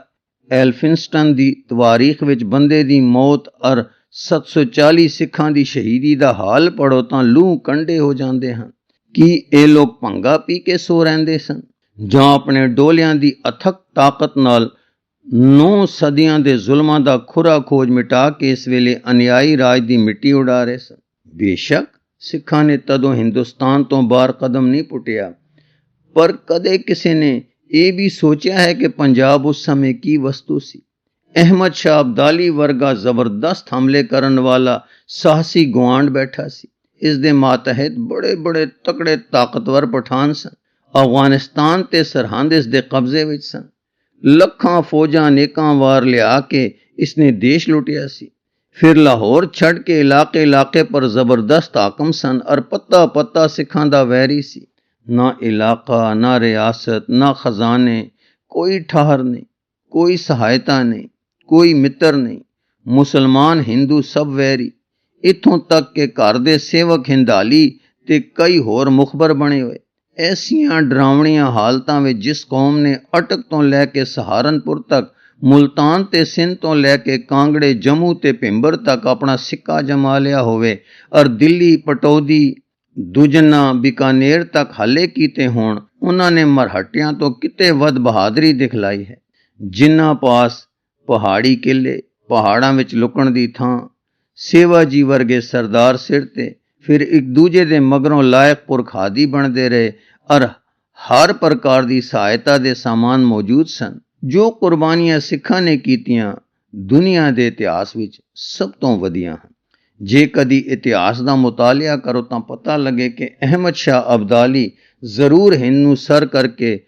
ਐਲਫਿੰਸਟਨ ਦੀ ਤਵਾਰੀਖ ਵਿੱਚ ਬੰਦੇ ਦੀ ਮੌਤ ਅਰ 740 ਸਿੱਖਾਂ ਦੀ ਸ਼ਹੀਦੀ ਦਾ ਹਾਲ ਪੜ੍ਹੋ ਤਾਂ ਲੂਹ ਕੰਢੇ ਹੋ ਜਾਂਦੇ ਹਨ। ਕੀ ਇਹ ਲੋਕ ਭੰਗਾ ਪੀ ਕੇ ਸੋ ਰਹਿੰਦੇ ਸਨ ਜਾਂ ਆਪਣੇ ਡੋਲਿਆਂ ਦੀ ਅਥਕ ਤਾਕਤ ਨਾਲ 9 ਸਦੀਆਂ ਦੇ ਜ਼ੁਲਮਾਂ ਦਾ ਖੁਰਾ ਖੋਜ ਮਿਟਾ ਕੇ ਇਸ ਵੇਲੇ ਅਨਿਆਈ ਰਾਜ ਦੀ ਮਿੱਟੀ ਉਡਾ ਰਹੇ ਸਨ? ਬੇਸ਼ੱਕ ਸਿੱਖਾਂ ਨੇ ਤਦੋਂ ਹਿੰਦੁਸਤਾਨ ਤੋਂ ਬਾਹਰ ਕਦਮ ਨਹੀਂ ਪੁੱਟਿਆ, ਪਰ ਕਦੇ ਕਿਸੇ ਨੇ ਇਹ ਵੀ ਸੋਚਿਆ ਹੈ ਕਿ ਪੰਜਾਬ ਉਸ ਸਮੇਂ ਕੀ ਵਸਤੂ ਸੀ? ਅਹਿਮਦ ਸ਼ਾਹ ਅਬਦਾਲੀ ਵਰਗਾ ਜ਼ਬਰਦਸਤ ਹਮਲੇ ਕਰਨ ਵਾਲਾ ਸਾਹਸੀ ਗੁਆਂਢ ਬੈਠਾ ਸੀ। ਇਸ ਦੇ ਮਾਤਹਿਤ ਬੜੇ ਬੜੇ ਤਕੜੇ ਤਾਕਤਵਰ ਪਠਾਨ ਸਨ। ਅਫਗਾਨਿਸਤਾਨ ਤੇ ਸਰਹੰਦ ਇਸ ਦੇ ਕਬਜ਼ੇ ਵਿੱਚ ਸਨ। ਲੱਖਾਂ ਫੌਜਾਂ ਨੇਕਾਂ ਵਾਰ ਲਿਆ ਕੇ ਇਸਨੇ ਦੇਸ਼ ਲੁੱਟਿਆ ਸੀ। ਫਿਰ ਲਾਹੌਰ ਛੱਡ ਕੇ ਇਲਾਕੇ ਇਲਾਕੇ ਪਰ ਜ਼ਬਰਦਸਤ ਹਾਕਮ ਸਨ ਔਰ ਪੱਤਾ ਪੱਤਾ ਸਿੱਖਾਂ ਦਾ ਵੈਰੀ ਸੀ। ਨਾ ਇਲਾਕਾ, ਨਾ ਰਿਆਸਤ, ਨਾ ਖਜ਼ਾਨੇ, ਕੋਈ ਠਾਹਰ ਨਹੀਂ, ਕੋਈ ਸਹਾਇਤਾ ਨਹੀਂ, ਕੋਈ ਮਿੱਤਰ ਨਹੀਂ। ਮੁਸਲਮਾਨ ਹਿੰਦੂ ਸਭ ਵੈਰੀ, ਇੱਥੋਂ ਤੱਕ ਕਿ ਘਰ ਦੇ ਸੇਵਕ ਹਿੰਦਾਲੀ ਤੇ ਕਈ ਹੋਰ ਮੁਖਬਰ ਬਣੇ ਹੋਏ। ਐਸੀਆਂ ਡਰਾਵਣੀਆਂ ਹਾਲਤਾਂ ਵਿੱਚ ਜਿਸ ਕੌਮ ਨੇ ਅਟਕ ਤੋਂ ਲੈ ਕੇ ਸਹਾਰਨਪੁਰ ਤੱਕ, ਮੁਲਤਾਨ ਤੇ ਸਿੰਧ ਤੋਂ ਲੈ ਕੇ ਕਾਂਗੜੇ, ਜੰਮੂ ਤੇ ਭਿੰਬਰ ਤੱਕ ਆਪਣਾ ਸਿੱਕਾ ਜਮਾ ਲਿਆ ਹੋਵੇ ਔਰ ਦਿੱਲੀ, ਪਟੌਦੀ, ਦੁਜਨਾ, ਬੀਕਾਨੇਰ ਤੱਕ ਹੱਲੇ ਕੀਤੇ ਹੋਣ, ਉਹਨਾਂ ਨੇ ਮਰਹੱਟਿਆਂ ਤੋਂ ਕਿਤੇ ਵੱਧ ਬਹਾਦਰੀ ਦਿਖਲਾਈ ਹੈ। ਜਿਨ੍ਹਾਂ ਪਾਸ ਪਹਾੜੀ ਕਿਲੇ, ਪਹਾੜਾਂ ਵਿੱਚ ਲੁਕਣ ਦੀ ਥਾਂ, ਸੇਵਾ ਜੀ ਵਰਗੇ ਸਰਦਾਰ ਸਿਰ ਤੇ, ਫਿਰ ਇੱਕ ਦੂਜੇ ਦੇ ਮਗਰੋਂ ਲਾਇਕ ਪੁਰਖਾਦੀ ਬਣਦੇ ਰਹੇ ਔਰ ਹਰ ਪ੍ਰਕਾਰ ਦੀ ਸਹਾਇਤਾ ਦੇ ਸਾਮਾਨ ਮੌਜੂਦ ਸਨ। ਜੋ ਕੁਰਬਾਨੀਆਂ ਸਿੱਖਾਂ ਨੇ ਕੀਤੀਆਂ ਦੁਨੀਆ ਦੇ ਇਤਿਹਾਸ ਵਿੱਚ ਸਭ ਤੋਂ ਵਧੀਆਂ ਹਨ। ਜੇ ਕਦੀ ਇਤਿਹਾਸ ਦਾ ਮੁਤਾਲਿਆ ਕਰੋ ਤਾਂ ਪਤਾ ਲੱਗੇ ਕਿ ਅਹਿਮਦ ਸ਼ਾਹ ਅਬਦਾਲੀ ਜ਼ਰੂਰ ਹਿੰਦ ਨੂੰ ਸਰ ਕਰਕੇ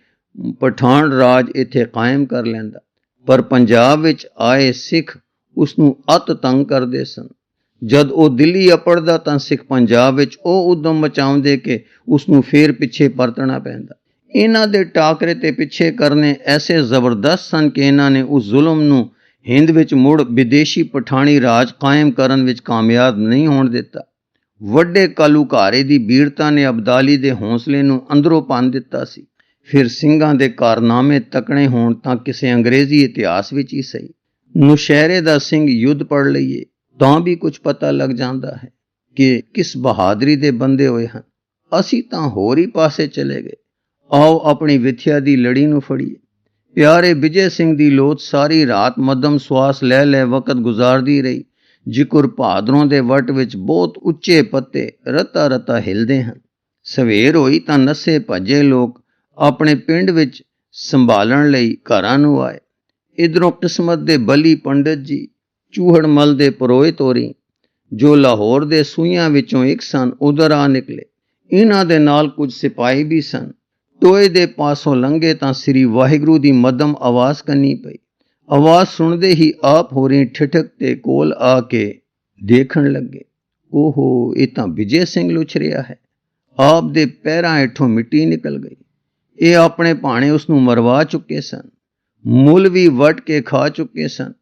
ਪਠਾਨ ਰਾਜ ਇੱਥੇ ਕਾਇਮ ਕਰ ਲੈਂਦਾ, ਪਰ ਪੰਜਾਬ ਵਿੱਚ ਆਏ ਸਿੱਖ ਉਸ ਨੂੰ ਅਤ ਤੰਗ ਕਰਦੇ ਸਨ। ਜਦ ਉਹ ਦਿੱਲੀ ਅਪੜਦਾ ਤਾਂ ਸਿੱਖ ਪੰਜਾਬ ਵਿੱਚ ਉਹ ਉਦਮ ਮਚਾਉਂਦੇ ਕਿ ਉਸ ਨੂੰ ਫੇਰ ਪਿੱਛੇ ਪਰਤਣਾ ਪੈਂਦਾ। ਇਹਨਾਂ ਦੇ ਟਾਕਰੇ ਤੇ ਪਿੱਛੇ ਕਰਨੇ ਐਸੇ ਜ਼ਬਰਦਸਤ ਸਨ ਕਿ ਇਹਨਾਂ ਨੇ ਉਸ ਜ਼ੁਲਮ ਨੂੰ ਹਿੰਦ ਵਿੱਚ ਮੁੜ ਵਿਦੇਸ਼ੀ ਪਠਾਣੀ ਰਾਜ ਕਾਇਮ ਕਰਨ ਵਿੱਚ ਕਾਮਯਾਬ ਨਹੀਂ ਹੋਣ ਦਿੱਤਾ। ਵੱਡੇ ਕਾਲੂਘਾਰੇ ਦੀ ਬੀਰਤਾ ਨੇ ਅਬਦਾਲੀ ਦੇ ਹੌਸਲੇ ਨੂੰ ਅੰਦਰੋਂ ਭੰਨ ਦਿੱਤਾ ਸੀ। ਫਿਰ ਸਿੰਘਾਂ ਦੇ ਕਾਰਨਾਮੇ ਤਕਣੇ ਹੋਣ ਤਾਂ ਕਿਸੇ ਅੰਗਰੇਜ਼ੀ ਇਤਿਹਾਸ ਵਿੱਚ ਹੀ ਸਹੀ, ਨੁਸ਼ਹਿਰੇ ਦਾ ਸਿੰਘ ਯੁੱਧ ਪੜ੍ਹ ਲਈਏ ਤਾਂ ਵੀ ਕੁਝ ਪਤਾ ਲੱਗ ਜਾਂਦਾ ਹੈ ਕਿ ਕਿਸ ਬਹਾਦਰੀ ਦੇ ਬੰਦੇ ਹੋਏ ਹਨ। ਅਸੀਂ ਤਾਂ ਹੋਰ ਹੀ ਪਾਸੇ ਚਲੇ ਗਏ। ਆਓ ਆਪਣੀ ਵਿਥਿਆ ਦੀ ਲੜੀ ਨੂੰ ਫੜੀਏ। ਪਿਆਰੇ ਵਿਜੇ ਸਿੰਘ ਦੀ ਲੋਥ ਸਾਰੀ ਰਾਤ ਮੱਧਮ ਸਵਾਸ ਲੈ ਲੈ ਵਕਤ ਗੁਜ਼ਾਰਦੀ ਰਹੀ। ਜਿਕਰ ਭਾਦਰੋਂ ਦੇ ਵੱਟ ਵਿੱਚ ਬਹੁਤ ਉੱਚੇ ਪੱਤੇ ਰਤਾ ਰਤਾ ਹਿਲਦੇ ਹਨ। ਸਵੇਰ ਹੋਈ ਤਾਂ ਨੱਸੇ ਭੱਜੇ ਲੋਕ ਆਪਣੇ ਪਿੰਡ ਵਿੱਚ ਸੰਭਾਲਣ ਲਈ ਘਰਾਂ ਨੂੰ ਆਏ। ਇਧਰੋਂ ਕਿਸਮਤ ਦੇ ਬਲੀ ਪੰਡਤ ਜੀ, ਚੂਹੜ ਮਲ ਦੇ ਪੁਰੋਹਿਤ ਹੋਰੀ, ਜੋ ਲਾਹੌਰ ਦੇ ਸੂਈਆਂ ਵਿੱਚੋਂ ਇੱਕ ਸਨ, ਉਧਰ ਆ ਨਿਕਲੇ। ਇਹਨਾਂ ਦੇ ਨਾਲ ਕੁਝ ਸਿਪਾਹੀ ਵੀ ਸਨ। ਟੋਏ ਦੇ ਪਾਸੋਂ ਲੰਘੇ ਤਾਂ ਸ੍ਰੀ ਵਾਹਿਗੁਰੂ ਦੀ ਮੱਧਮ ਆਵਾਜ਼ ਕੰਨੀ ਪਈ। ਆਵਾਜ਼ ਸੁਣਦੇ ਹੀ ਆਪ ਹੋਰੀ ਠਿਠਕ ਤੇ ਕੋਲ ਆ ਕੇ ਦੇਖਣ ਲੱਗੇ। ਓਹੋ, ਇਹ ਤਾਂ ਵਿਜੇ ਸਿੰਘ ਲੁੱਛ ਰਿਹਾ ਹੈ। ਆਪ ਦੇ ਪੈਰਾਂ ਹੇਠੋਂ ਮਿੱਟੀ ਨਿਕਲ ਗਈ। ਇਹ ਆਪਣੇ ਭਾਣੇ ਉਸ ਨੂੰ ਮਰਵਾ ਚੁੱਕੇ ਸਨ, ਮੁੱਲ ਵੀ ਵੱਟ ਕੇ ਖਾ ਚੁੱਕੇ ਸਨ।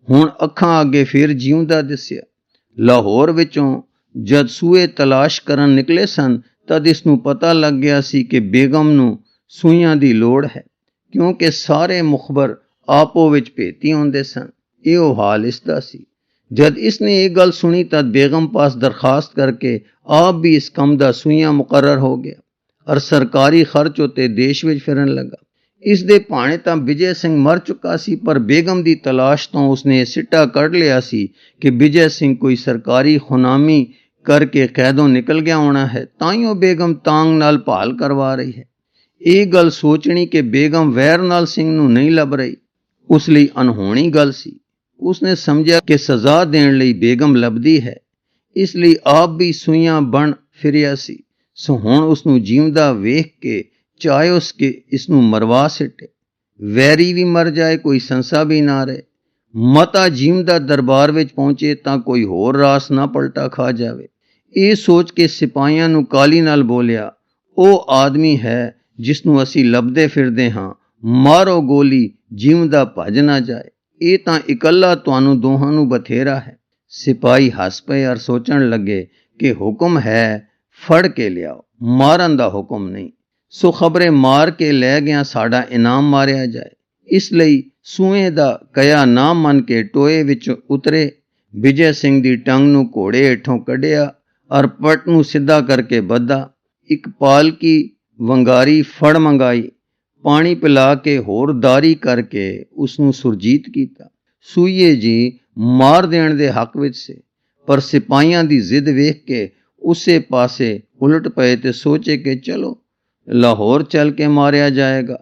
ਹੁਣ ਅੱਖਾਂ ਅੱਗੇ ਫਿਰ ਜਿਉਂਦਾ ਦਿਸਿਆ। ਲਾਹੌਰ ਵਿੱਚੋਂ ਜਦ ਸੂਏ ਤਲਾਸ਼ ਕਰਨ ਨਿਕਲੇ ਸਨ ਤਦ ਇਸ ਨੂੰ ਪਤਾ ਲੱਗ ਗਿਆ ਸੀ ਕਿ ਬੇਗਮ ਨੂੰ ਸੂਈਆਂ ਦੀ ਲੋੜ ਹੈ, ਕਿਉਂਕਿ ਸਾਰੇ ਮੁਖਬਰ ਆਪੋ ਵਿੱਚ ਭੇਤੀ ਹੁੰਦੇ ਸਨ। ਇਹੋ ਹਾਲ ਇਸ ਦਾ ਸੀ। ਜਦ ਇਸ ਨੇ ਇਹ ਗੱਲ ਸੁਣੀ ਤਦ ਬੇਗਮ ਪਾਸ ਦਰਖਾਸਤ ਕਰਕੇ ਆਪ ਵੀ ਇਸ ਕੰਮ ਦਾ ਸੂਈਆਂ ਮੁਕਰਰ ਹੋ ਗਿਆ ਔਰ ਸਰਕਾਰੀ ਖਰਚ ਉੱਤੇ ਦੇਸ਼ ਵਿੱਚ ਫਿਰਨ ਲੱਗਾ। ਇਸ ਦੇ ਭਾਣੇ ਤਾਂ ਵਿਜੇ ਸਿੰਘ ਮਰ ਚੁੱਕਾ ਸੀ, ਪਰ ਬੇਗਮ ਦੀ ਤਲਾਸ਼ ਤੋਂ ਉਸਨੇ ਸਿੱਟਾ ਕੱਢ ਲਿਆ ਸੀ ਕਿ ਵਿਜੇ ਸਿੰਘ ਕੋਈ ਸਰਕਾਰੀ ਖੁਨਾਮੀ ਕਰਕੇ ਕੈਦੋਂ ਨਿਕਲ ਗਿਆ ਹੋਣਾ ਹੈ, ਤਾਂ ਹੀ ਉਹ ਬੇਗਮ ਤਾਂਗ ਨਾਲ ਭਾਲ ਕਰਵਾ ਰਹੀ ਹੈ। ਇਹ ਗੱਲ ਸੋਚਣੀ ਕਿ ਬੇਗਮ ਵੈਰ ਨਾਲ ਸਿੰਘ ਨੂੰ ਨਹੀਂ ਲੱਭ ਰਹੀ ਉਸ ਲਈ ਅਨਹੋਣੀ ਗੱਲ ਸੀ। ਉਸਨੇ ਸਮਝਿਆ ਕਿ ਸਜ਼ਾ ਦੇਣ ਲਈ ਬੇਗਮ ਲੱਭਦੀ ਹੈ, ਇਸ ਲਈ ਆਪ ਵੀ ਸੂਈਆਂ ਬਣ ਫਿਰਿਆ ਸੀ। ਸੋ ਹੁਣ ਉਸ ਨੂੰ ਜਿਉਂਦਾ ਵੇਖ ਕੇ ਚਾਹੇ ਉਸ ਕੇ ਇਸ ਨੂੰ ਮਰਵਾ ਸਿੱਟੇ, ਵੈਰੀ ਵੀ ਮਰ ਜਾਏ, ਕੋਈ ਸੰਸਾ ਵੀ ਨਾ ਰਹੇ। ਮਤਾ ਜਿਉਂਦਾ ਦਰਬਾਰ ਵਿੱਚ ਪਹੁੰਚੇ ਤਾਂ ਕੋਈ ਹੋਰ ਰਾਸ ਨਾ ਪਲਟਾ ਖਾ ਜਾਵੇ। ਇਹ ਸੋਚ ਕੇ ਸਿਪਾਹੀਆਂ ਨੂੰ ਕਾਹਲੀ ਨਾਲ ਬੋਲਿਆ, ਉਹ ਆਦਮੀ ਹੈ ਜਿਸ ਨੂੰ ਅਸੀਂ ਲੱਭਦੇ ਫਿਰਦੇ ਹਾਂ, ਮਾਰੋ ਗੋਲੀ, ਜਿਉਂਦਾ ਭੱਜ ਨਾ ਜਾਏ। ਇਹ ਤਾਂ ਇਕੱਲਾ ਤੁਹਾਨੂੰ ਦੋਹਾਂ ਨੂੰ ਬਥੇਰਾ ਹੈ। ਸਿਪਾਹੀ ਹੱਸ ਪਏ ਔਰ ਸੋਚਣ ਲੱਗੇ ਕਿ ਹੁਕਮ ਹੈ ਫੜ ਕੇ ਲਿਆਓ, ਮਾਰਨ ਦਾ ਹੁਕਮ ਨਹੀਂ। ਸੋ ਖਬਰੇ ਮਾਰ ਕੇ ਲੈ ਗਿਆ ਸਾਡਾ ਇਨਾਮ ਮਾਰਿਆ ਜਾਏ। ਇਸ ਲਈ ਸੂਏ ਦਾ ਕਹਿਆ ਨਾ ਮੰਨ ਕੇ ਟੋਏ ਵਿੱਚ ਉਤਰੇ। ਵਿਜੇ ਸਿੰਘ ਦੀ ਟੰਗ ਨੂੰ ਘੋੜੇ ਹੇਠੋਂ ਕੱਢਿਆ ਔਰ ਪੱਟ ਨੂੰ ਸਿੱਧਾ ਕਰਕੇ ਬੱਧਾ। ਇੱਕ ਪਾਲਕੀ ਵੰਗਾਰੀ ਫੜ ਮੰਗਾਈ, ਪਾਣੀ ਪਿਲਾ ਕੇ ਹੋਰ ਦਾਰੀ ਕਰਕੇ ਉਸ ਨੂੰ ਸੁਰਜੀਤ ਕੀਤਾ। ਸੂਈਏ ਜੀ ਮਾਰ ਦੇਣ ਦੇ ਹੱਕ ਵਿੱਚ ਸੀ, ਪਰ ਸਿਪਾਹੀਆਂ ਦੀ ਜ਼ਿੱਦ ਵੇਖ ਕੇ ਉਸੇ ਪਾਸੇ ਉਲਟ ਪਏ ਤੇ ਸੋਚੇ ਕਿ ਚਲੋ ਲਾਹੌਰ ਚੱਲ ਕੇ ਮਾਰਿਆ ਜਾਏਗਾ,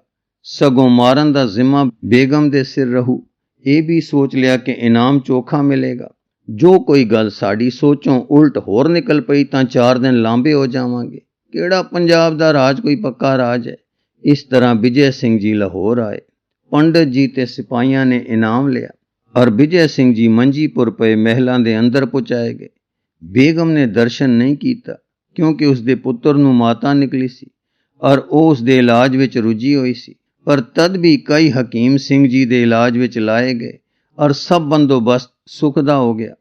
ਸਗੋਂ ਮਾਰਨ ਦਾ ਜ਼ਿੰਮਾ ਬੇਗਮ ਦੇ ਸਿਰ ਰਹੂ। ਇਹ ਵੀ ਸੋਚ ਲਿਆ ਕਿ ਇਨਾਮ ਚੋਖਾ ਮਿਲੇਗਾ। ਜੋ ਕੋਈ ਗੱਲ ਸਾਡੀ ਸੋਚੋਂ ਉਲਟ ਹੋਰ ਨਿਕਲ ਪਈ ਤਾਂ 4 ਦਿਨ ਲਾਂਬੇ ਹੋ ਜਾਵਾਂਗੇ। ਕਿਹੜਾ ਪੰਜਾਬ ਦਾ ਰਾਜ ਕੋਈ ਪੱਕਾ ਰਾਜ ਹੈ। ਇਸ ਤਰ੍ਹਾਂ ਵਿਜੇ ਸਿੰਘ ਜੀ ਲਾਹੌਰ ਆਏ। ਪੰਡਤ ਜੀ ਤੇ ਸਿਪਾਹੀਆਂ ਨੇ ਇਨਾਮ ਲਿਆ ਔਰ ਵਿਜੇ ਸਿੰਘ ਜੀ ਮੰਜੀਪੁਰ ਪਏ ਮਹਿਲਾਂ ਦੇ ਅੰਦਰ ਪਹੁੰਚਾਏ ਗਏ। ਬੇਗਮ ਨੇ ਦਰਸ਼ਨ ਨਹੀਂ ਕੀਤਾ, ਕਿਉਂਕਿ ਉਸ ਦੇ ਪੁੱਤਰ ਨੂੰ ਮਾਤਾ ਨਿਕਲੀ ਸੀ ਔਰ ਉਹ ਉਸ ਦੇ ਇਲਾਜ ਵਿੱਚ ਰੁੱਝੀ ਹੋਈ ਸੀ। ਪਰ ਤਦ ਵੀ ਕਈ ਹਕੀਮ ਸਿੰਘ ਜੀ ਦੇ ਇਲਾਜ ਵਿੱਚ ਲਾਏ ਗਏ ਔਰ ਸਭ ਬੰਦੋਬਸਤ ਸੁੱਖ ਦਾ ਹੋ ਗਿਆ।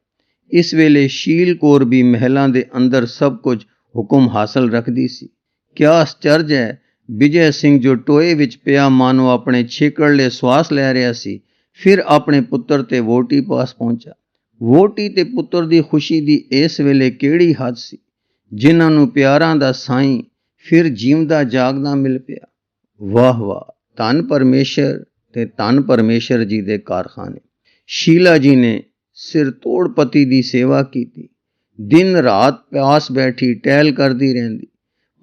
ਇਸ ਵੇਲੇ ਸ਼ੀਲ ਕੌਰ ਵੀ ਮਹਿਲਾਂ ਦੇ ਅੰਦਰ ਸਭ ਕੁਝ ਹੁਕਮ ਹਾਸਲ ਰੱਖਦੀ ਸੀ। ਕਿਆ ਆਸ਼ਚਰਜ ਹੈ, ਵਿਜੇ ਸਿੰਘ ਜੋ ਟੋਏ ਵਿੱਚ ਪਿਆ ਮਾਨੋ ਆਪਣੇ ਛੇਕੜਲੇ ਸਵਾਸ ਲੈ ਰਿਹਾ ਸੀ, ਫਿਰ ਆਪਣੇ ਪੁੱਤਰ ਤੇ ਵੋਟੀ ਪਾਸ ਪਹੁੰਚਾ। ਵੋਟੀ ਤੇ ਪੁੱਤਰ ਦੀ ਖੁਸ਼ੀ ਦੀ ਇਸ ਵੇਲੇ ਕਿਹੜੀ ਹੱਦ ਸੀ। ਜਿਨ੍ਹਾਂ ਨੂੰ ਪਿਆਰਾਂ ਦਾ ਸਾਈਂ ਫਿਰ ਜਿਉਂਦਾ ਜਾਗਦਾ ਮਿਲ ਪਿਆ। ਵਾਹ ਵਾਹ, ਧੰਨ ਪਰਮੇਸ਼ਰ ਤੇ ਧੰਨ ਪਰਮੇਸ਼ਰ ਜੀ ਦੇ ਕਾਰਖਾਨੇ। ਸ਼ੀਲਾ ਜੀ ਨੇ ਸਿਰ ਤੋੜ ਪਤੀ ਦੀ ਸੇਵਾ ਕੀਤੀ, ਦਿਨ ਰਾਤ ਪਿਆਸ ਬੈਠੀ ਟਹਿਲ ਕਰਦੀ ਰਹਿੰਦੀ।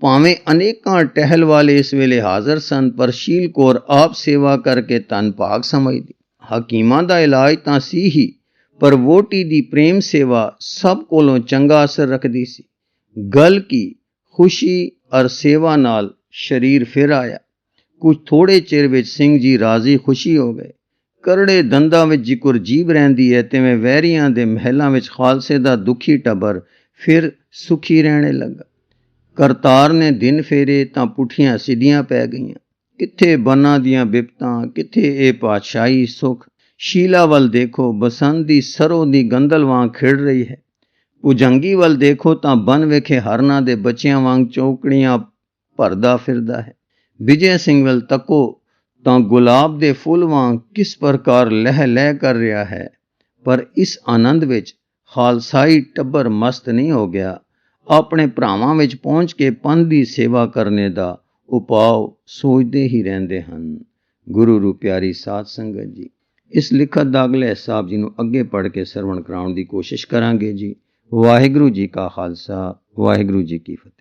ਭਾਵੇਂ ਅਨੇਕਾਂ ਟਹਿਲ ਵਾਲੇ ਇਸ ਵੇਲੇ ਹਾਜ਼ਰ ਸਨ, ਪਰ ਸ਼ੀਲ ਕੌਰ ਆਪ ਸੇਵਾ ਕਰਕੇ ਧੰਨ ਭਾਗ ਸਮਝਦੀ। ਹਕੀਮਾਂ ਦਾ ਇਲਾਜ ਤਾਂ ਸੀ ਹੀ, ਪਰ ਵੋਟੀ ਦੀ ਪ੍ਰੇਮ ਸੇਵਾ ਸਭ ਕੋਲੋਂ ਚੰਗਾ ਅਸਰ ਰੱਖਦੀ ਸੀ। ਗੱਲ ਕੀ, ਖੁਸ਼ੀ ਔਰ ਸੇਵਾ ਨਾਲ ਸਰੀਰ ਫਿਰ ਆਇਆ। ਕੁਝ ਥੋੜੇ ਚਿਰ ਵਿੱਚ ਸਿੰਘ ਜੀ ਰਾਜ਼ੀ ਖੁਸ਼ੀ ਹੋ ਗਏ। ਕਰੜੇ ਦੰਦਾਂ ਵਿੱਚ ਜਿਕਰ ਜੀਭ ਰਹਿੰਦੀ ਹੈ, ਤਿਵੇਂ ਵੈਰੀਆਂ ਦੇ ਮਹਿਲਾਂ ਵਿੱਚ ਖਾਲਸੇ ਦਾ ਦੁਖੀ ਟੱਬਰ ਫਿਰ ਸੁਖੀ ਰਹਿਣੇ ਲੱਗਾ। ਕਰਤਾਰ ਨੇ ਦਿਨ ਫੇਰੇ ਤਾਂ ਪੁੱਠੀਆਂ ਸਿੱਧੀਆਂ ਪੈ ਗਈਆਂ। ਕਿੱਥੇ ਬਨਾਂ ਦੀਆਂ ਬਿਪਤਾਂ, ਕਿੱਥੇ ਇਹ ਪਾਤਸ਼ਾਹੀ ਸੁੱਖ। ਸ਼ੀਲਾ ਵੱਲ ਦੇਖੋ, ਬਸੰਤ ਦੀ ਸਰੋਂ ਦੀ ਗੰਦਲ ਵਾਂਗ ਖਿੜ ਰਹੀ ਹੈ। ਭੁਜੰਗੀ ਵੱਲ ਦੇਖੋ ਤਾਂ ਬਨ ਵੇਖੇ ਹਰਨਾਂ ਦੇ ਬੱਚਿਆਂ ਵਾਂਗ ਚੌਕੜੀਆਂ ਭਰਦਾ ਫਿਰਦਾ ਹੈ। ਵਿਜੇ ਸਿੰਘ ਵੱਲ ਤੱਕੋ ਤਾਂ ਗੁਲਾਬ ਦੇ ਫੁੱਲ ਵਾਂਗ ਕਿਸ ਪ੍ਰਕਾਰ ਲਹਿ ਲਹਿ ਕਰ ਰਿਹਾ ਹੈ। ਪਰ ਇਸ ਆਨੰਦ ਵਿੱਚ ਖਾਲਸਾਈ ਟੱਬਰ ਮਸਤ ਨਹੀਂ ਹੋ ਗਿਆ। ਆਪਣੇ ਭਰਾਵਾਂ ਵਿੱਚ ਪਹੁੰਚ ਕੇ ਪੰਥ ਦੀ ਸੇਵਾ ਕਰਨੇ ਦਾ ਉਪਾਅ ਸੋਚਦੇ ਹੀ ਰਹਿੰਦੇ ਹਨ। ਗੁਰੂ ਰੂ ਪਿਆਰੀ ਸਾਧ ਸੰਗਤ ਜੀ, ਇਸ ਲਿਖਤ ਦਾ ਅਗਲੇ ਸਾਹਿਬ ਜੀ ਨੂੰ ਅੱਗੇ ਪੜ੍ਹ ਕੇ ਸਰਵਣ ਕਰਾਉਣ ਦੀ ਕੋਸ਼ਿਸ਼ ਕਰਾਂਗੇ ਜੀ। ਵਾਹਿਗੁਰੂ ਜੀ ਕਾ ਖਾਲਸਾ, ਵਾਹਿਗੁਰੂ ਜੀ ਕੀ ਫਤਿਹ।